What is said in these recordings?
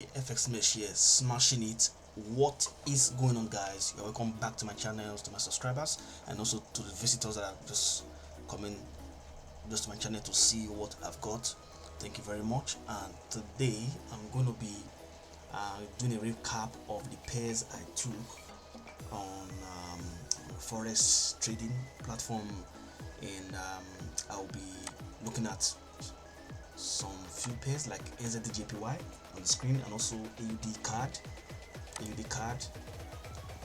FX Mesh here, smashing it. What is going on, guys? You're welcome back to my channel, to my subscribers, and also to the visitors that are just coming just to my channel to see what I've got. Thank you very much. And today I'm going to be doing a recap of the pairs I took on forex trading platform, and I'll be looking at some few pairs like NZDJPY on the screen, and also AUDCAD,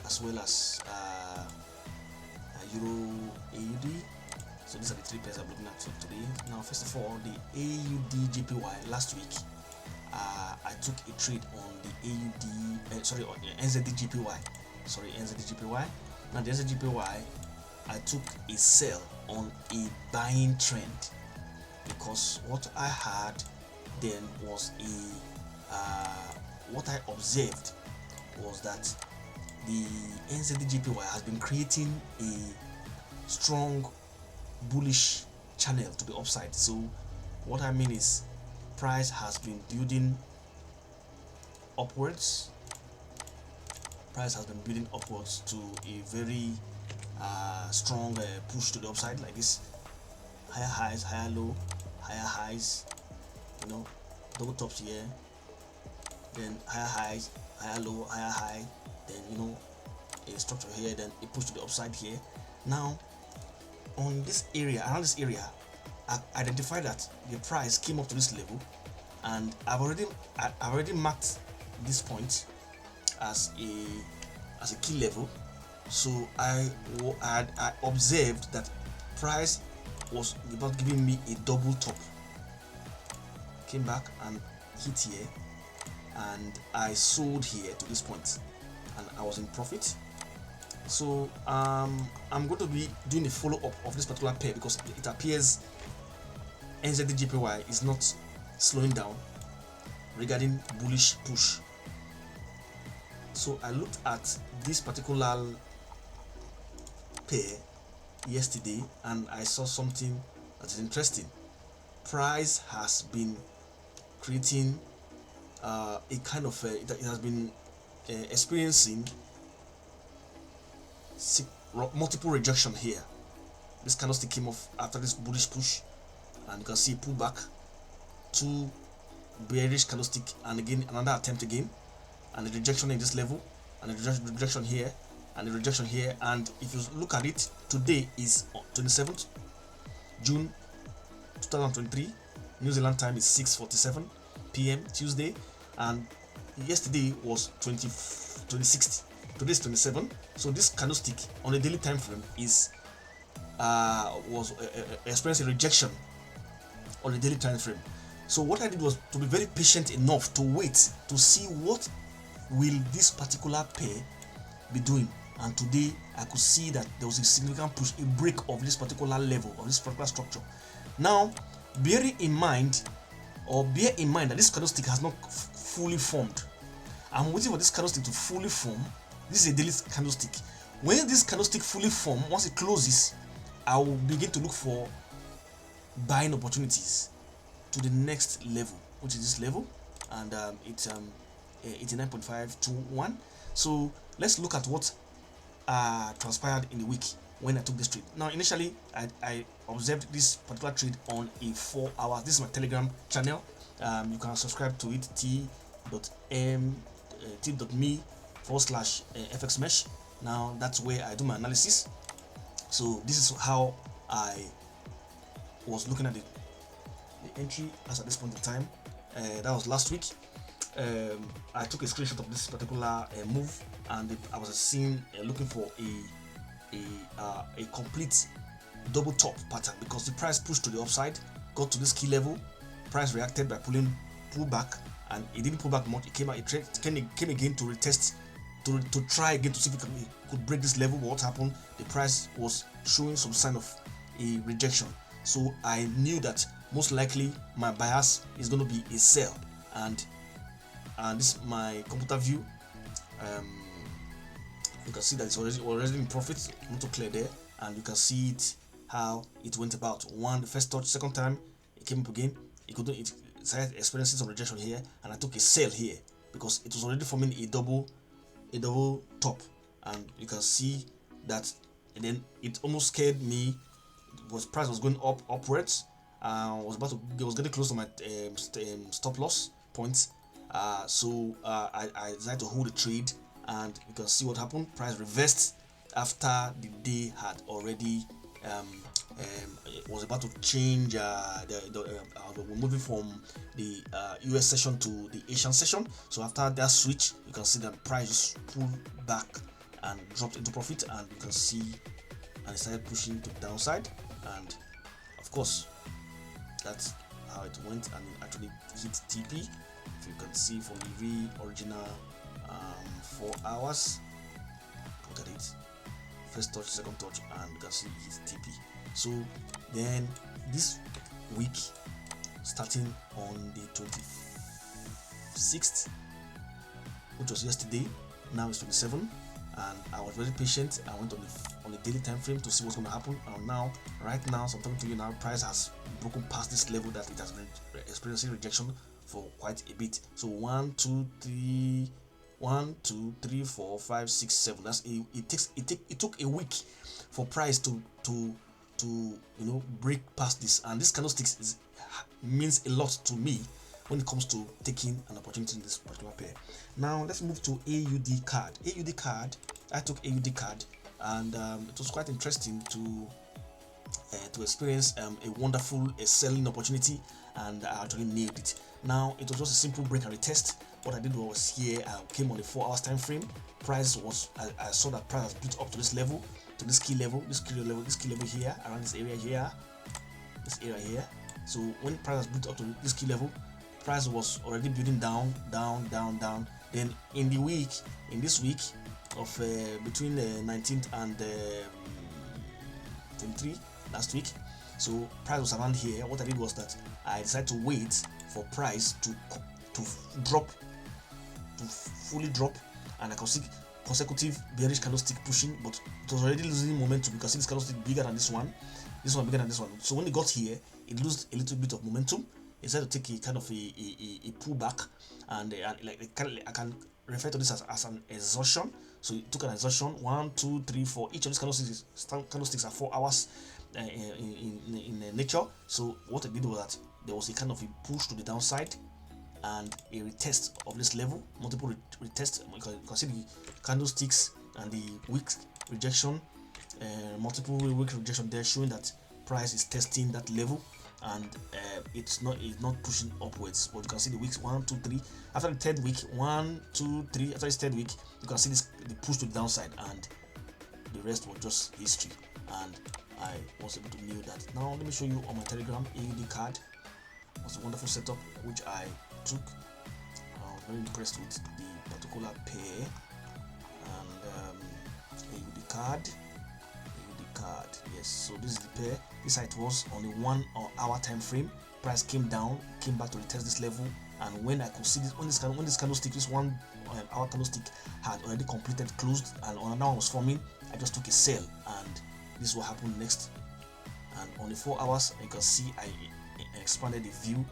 as well as EURAUD. So these are the three pairs I'm looking at today. Now, first of all, the AUDJPY. Last week, I took a trade on the on NZDJPY. NZDJPY. Now the NZDJPY, I took a sell on a buying trend, because what I had then was what I observed was that the NZDJPY has been creating a strong bullish channel to the upside. So what I mean is, price has been building upwards. Price has been building upwards to a very strong push to the upside, like this: higher highs, higher low, higher highs, double tops here, then higher highs, higher low, higher high, then a structure here, then a push to the upside here. Now on this area, around this area, I identified that the price came up to this level, and I've already marked this point as a key level. So I observed that price was about giving me a double top, came back and hit here, and I sold here to this point, and I was in profit. So I'm going to be doing a follow-up of this particular pair, because it appears NZDJPY is not slowing down regarding bullish push. So I looked at this particular pair yesterday, and I saw something that is interesting. Price has been creating a kind of it has been experiencing multiple rejection here. This candlestick came off after this bullish push, and you can see pull back, two bearish candlestick, and again another attempt again, and a rejection in this level, and a rejection here, and a rejection here. And if you look at it, today is 27th June 2023. New Zealand time is 6:47 p.m. Tuesday, and yesterday was 26th. Today is 27. So this candlestick on a daily time frame is was experiencing rejection on the daily time frame. So what I did was to be very patient enough to wait to see what will this particular pair be doing. And today I could see that there was a significant push, a break of this particular level, of this particular structure. Now bear in mind that this candlestick has not fully formed. I'm waiting for this candlestick to fully form. This is a daily candlestick. When this candlestick fully forms, once it closes, I will begin to look for buying opportunities to the next level, which is this level, and it's 89.521. So let's look at what transpired in the week when I took this trade. Now initially I observed this particular trade on a 4 hour. This is my Telegram channel. You can subscribe to it, t.me/FX Mesh. Now that's where I do my analysis. So this is how I was looking at the entry as at this point in time. That was last week. I took a screenshot of this particular move, and I was looking for a complete double top pattern, because the price pushed to the upside, got to this key level, price reacted by pull back, and it didn't pull back much. It came again to retest, to try again to see if it could break this level. But what happened? The price was showing some sign of a rejection. So I knew that most likely my bias is going to be a sell, and this is my computer view. You can see that it's already in profit. Not too clear there, and you can see it how it went about. The first touch, second time it came up again. It started experiencing some rejection here, and I took a sell here. because it was already forming a double top, and you can see that. And then it almost scared me. Price was going upwards. Was getting close to my stop loss point. So I decided to hold the trade, and you can see what happened. Price reversed after the day had already was about to change. We're moving from the US session to the Asian session. So after that switch, you can see that price just pulled back and dropped into profit, and you can see, and it started pushing to the downside, and of course that's how it went, and it actually hit TP. If you can see from the original 4 hours, look at it, first touch, second touch, and you can see it hit TP. So then this week, starting on the 26th, which was yesterday, now it's 27, and I was very patient. I went on the daily time frame to see what's going to happen, and now right now, so I'm talking to you now, price has broken past this level that it has been experiencing rejection for quite a bit. So 1 2 3 1 2 3 4 5 6 7, that's it took a week for price to break past this, and this candlesticks means a lot to me when it comes to taking an opportunity in this particular pair. Now let's move to AUDCAD. I took AUDCAD, and it was quite interesting to experience a wonderful selling opportunity, and I actually nailed it. Now it was just a simple break and retest. What I did was here, I came on the 4 hours time frame. Price was, I saw that price has built up to this level, to this key level here, around this area here, So when price has built up to this key level, price was already building down. Then in this week of between the 19th and 23 last week, so price was around here. What I did was that I decided to wait for price to fully drop, and I could see consecutive bearish candlestick pushing, but it was already losing momentum. You can see this candlestick bigger than this one bigger than this one. So when it got here, it lost a little bit of momentum. It decided to take a kind of a pullback, and I can refer to this as an exhaustion. So it took an exhaustion, 1 2 3 4. Each of these candlesticks are 4 hours in nature. So what I did was that there was a kind of a push to the downside and a retest of this level, multiple retest. You can see the candlesticks and the weak rejection, multiple weak rejection there, showing that price is testing that level, and it's not pushing upwards. But you can see the weeks 1 2 3. After the third week, 1 2 3. After this third week, you can see the push to the downside, and the rest was just history, and I was able to nail that. Now let me show you on my Telegram. AUDCAD was a wonderful setup which I took. I was very impressed with the particular pair, and AUDCAD, yes. So this is the pair. This site was on a 1 hour time frame. Price came down, came back to retest this level, and when I could see this, when this candlestick, this 1 hour candlestick had already completed, closed, and another one was forming, I just took a sell, and this is what happened next. And on the 4 hours, you can see I expanded the view,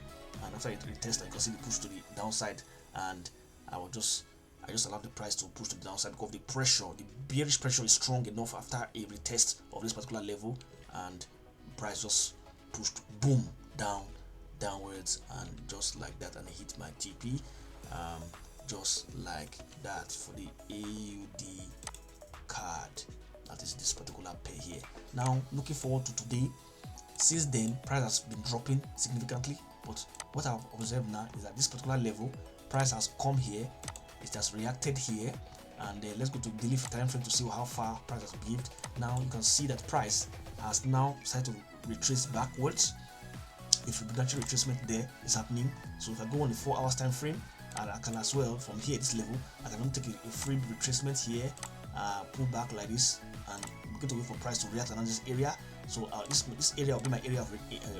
and after it retested, you can see the push to the downside, and I just allowed the price to push to the downside because the bearish pressure is strong enough after a retest of this particular level, and price just pushed boom downwards, and just like that, and I hit my TP, just like that for the AUDCAD. That is this particular pair here. Now looking forward to today. Since then, price has been dropping significantly, but what I've observed now is that this particular level, price has come here, it has reacted here, and let's go to daily time frame to see how far price has behaved. Now you can see that price has now started to retrace backwards. A Fibonacci retracement there is happening. So if I go on the 4 hours time frame, and I can as well from here, this level, I can take a free retracement here, pull back like this, and I'm going to wait for price to react around this area. So this area will be my area of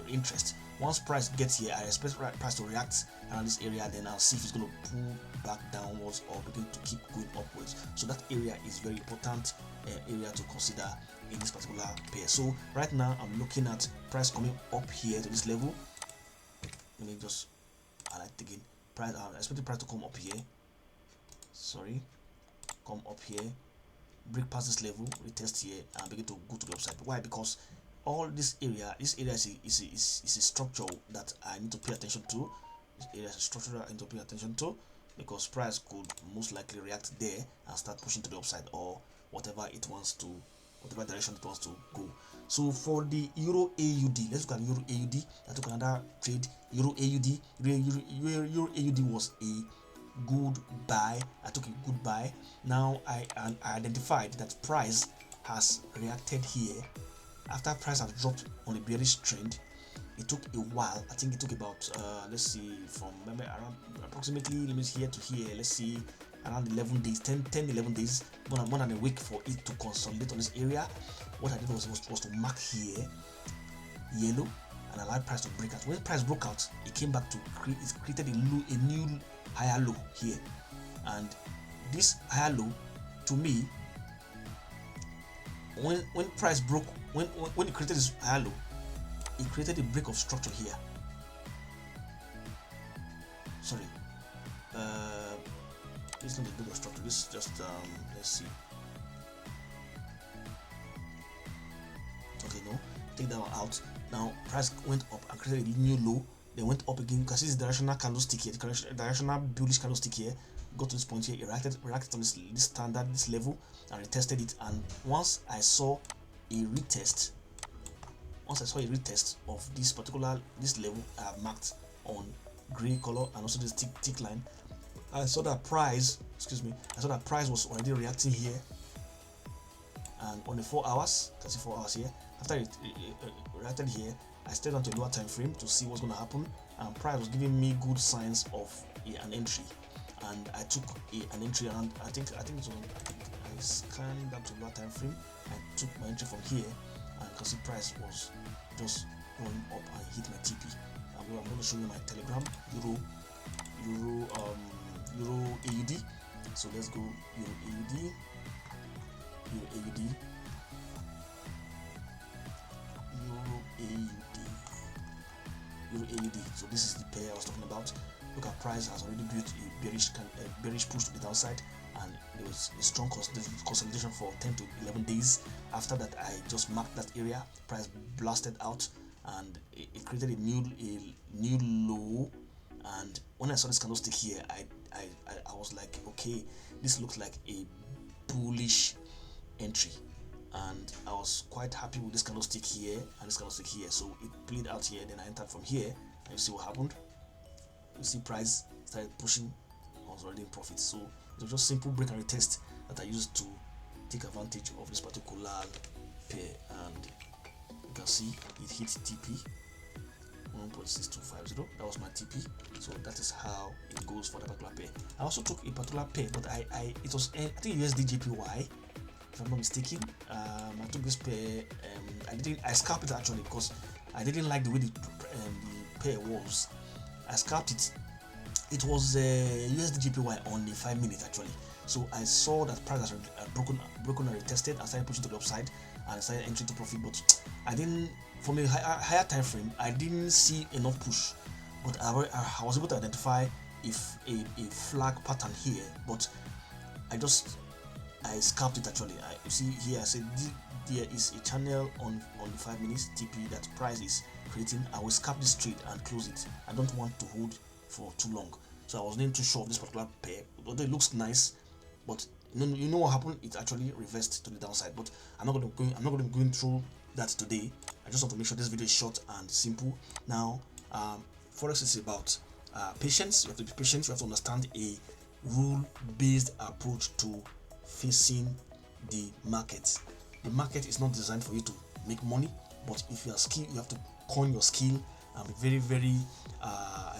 interest. Once price gets here, I expect price to react around this area, then I'll see if it's going to pull back downwards or begin to keep going upwards. So that area is very important area to consider in this particular pair. So right now I'm looking at price coming up here to this level. Let me just highlight again. Price, I'm expecting price to come up here sorry, come up here, break past this level, retest here, and begin to go to the upside. Why? Because all this area is a structure that I need to pay attention to. This area is a structure I need to pay attention to, because price could most likely react there and start pushing to the upside, or whatever it wants to, whatever direction it wants to go. So for the Euro AUD, let's look at Euro AUD. I took another trade. Euro AUD. Euro AUD was a good buy. I took a good buy. Now I identified that price has reacted here. After price has dropped on a bearish trend, it took a while. I think it took about let's see, from maybe around approximately, let me see, here to here, let's see, around 11 days, 10-11 days, more than a week for it to consolidate on this area. What I did was to mark here yellow and allow price to break out. When price broke out, it came back to created a new higher low here, and this higher low, to me, when price broke, when it created this higher low, it created a break of structure here. Sorry, it's not a break of structure. This is just let's see. Okay, no, take that one out. Now price went up and created a new low. They went up again. You can see this directional candlestick here, the directional bullish candlestick here. Got to this point here, it reacted on this standard, this level, and retested it. And once I saw a retest, of this particular level I have marked on gray color and also this tick line, I saw that price, was already reacting here. And on the 4 hours, you can see 4 hours here. After it reacted here, I stayed on to a lower time frame to see what's going to happen, and price was giving me good signs of an entry, and I took an entry, and I think it was I scanned down to a lower time frame. I took my entry from here, and you can see price was just going up and hit my TP. And I'm going to show you my Telegram Euro AUD. So let's go Euro AUD. So this is the pair I was talking about. Look at price has already built a bearish push to the downside, and there was a strong consolidation for 10 to 11 days. After that, I just marked that area. Price blasted out, and it created a new low. And when I saw this candlestick here, I was like, okay, this looks like a bullish entry, and I was quite happy with this candlestick here and this candlestick here. So it played out here, then I entered from here, and you see what happened. You see price started pushing. I was already in profit. So it was just simple break and retest that I used to take advantage of this particular pair, and you can see it hit TP 1.6250. That was my TP. So that is how it goes for that particular pair. I also took a particular pair, but I think NZDJPY, if I'm not mistaken. I took this pair. I scalped it actually because I didn't like the way the pair was. I scalped it. It was USDJPY on the 5 minutes actually. So I saw that price has broken and retested. I started pushing to the upside and I started entering to profit. But I didn't, from a higher time frame, I didn't see enough push. But I was able to identify if a flag pattern here. But I scalped it actually. You see here, I said there is a channel on 5 minutes TP that price is creating. I will scalp this trade and close it. I don't want to hold for too long, so I wasn't too sure of this particular pair. Although it looks nice, but you know what happened? It actually reversed to the downside. But I'm not going to be going through that today. I just want to make sure this video is short and simple. Now, forex is about patience. You have to be patient. You have to understand a rule-based approach to facing the market. The market is not designed for you to make money, but if you are skilled, you have to coin your skill and be very, very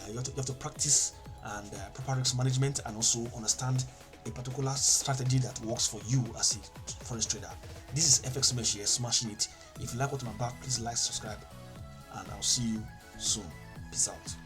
you have to practice and proper risk management, and also understand a particular strategy that works for you as a forex trader. This is FX Mesh here, smashing it. If you like what I'm about, please like, subscribe, and I'll see you soon. Peace out.